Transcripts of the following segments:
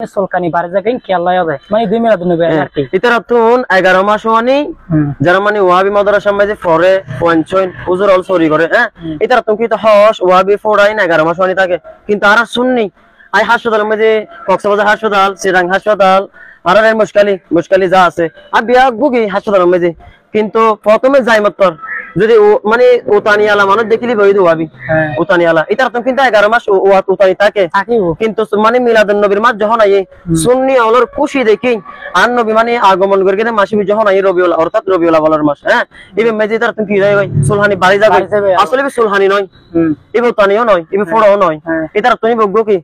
solkani barjakin kiallaya যায় মানে 2 মিলাদুন নবী আর কি ইতারা তুন 11 মাস হনি যারা মানে ওয়াবি মাদ্রাসা মাঝে ফরে পয়েন্ট হুজুর অল সরি করে হ্যাঁ ইতারা তুন কি তো হস ওয়াবি ফোরাই 11 মাস হনি থাকে কিন্তু আর শুননি আই হাসপাতাল মাঝে কক্সবাজার হাসপাতাল চিরাং হাসপাতাল আর এর মুশকালি যা আছে আর বিয়া গুগি হাসপাতাল মাঝে কিন্তু প্রথমে যাই মাত্র যদি মানে উতানিয়ালা মানুষ দেখিলি বইদ ওয়াবি উতানিয়ালা এটার তো কিন্তু 11 মাস উতানি থাকে কিন্তু মানে মিলাদুন নবীর মাস যখন আই সুন্নি আওলার খুশি দেখি আর নবী মানে আগমন করে গেলে মাসে যখন আই রবিউল অর্থাৎ রবিউল আওয়ালের মাস হ্যাঁ ইবে মেজিদার তুমি কি যাই ভাই সুলহানি বাড়ি যাবে আসলে বি সুলহানি নয় ইবে উতানিও নয় ইবে ফোড়াও নয় এটার তুমি বগবো কি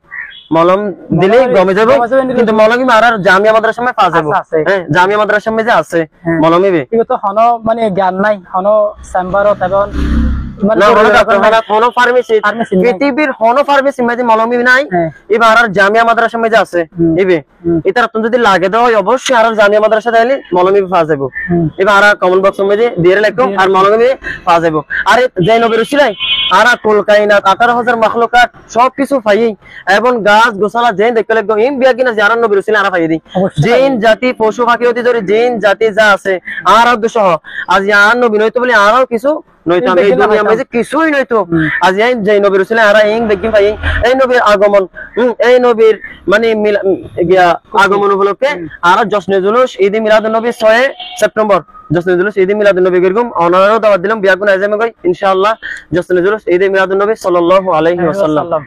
মলম দিলে গমে যাবে কিন্তু মলমই মারার জামিয়া মাদ্রাসা মে পাওয়া যাবে হ্যাঁ জামিয়া মাদ্রাসা মে যে আছে মলমই বে ইবে তো হনো মানে জ্ঞান নাই হনো চেম্বারত এবং না হনো ফার্মেসি পৃথিবীর হনো ফার্মেসি মে মলমই নাই এবার আর জামিয়া মাদ্রাসা মে যে আছে ইবে এটার তুমি যদি লাগে দাও অবশ্যই আর জামিয়া মাদ্রাসা দিলে মলমই পাওয়া যাবে এবার আর কমন বক্স মে দিয়ে রাখো আর মলমই পাওয়া যাবে আর যে নবীর উসিলাই আর কুল কায়নাত 18000 মাখলুকাত সবকিছু পাই এবং গাছ গোছালা যে দেখলে ইম বিয়া কিনা জারান নবীর উসিলাই আর পাই দি জিন জাতি পশু পাখি হতে ধরে জিন জাতি যা আছে আর সহ আজ আর নবী নয়তো বলে আরো কিছু নয়তো আমি এই দুনিয়া মাঝে কিছুই নয়তো আজ এই যে নবীর উসিলাই আর ইং দেখি পাই এই নবীর আগমন এই নবীর মানে গিয়া আগমন উপলক্ষে আর জশ্নে জুলুস ঈদ মিলাদুন নবী 6 সেপ্টেম্বর জশ্নে জুলুস ঈদ মিলাদুন নবী এরকম অনারও দাওয়াত দিলাম বিয়া কোন আজমে কই ইনশাআল্লাহ জশ্নে জুলুস ঈদ মিলাদুন নবী সাল্লাল্লাহু আলাইহি ওয়াসাল্লাম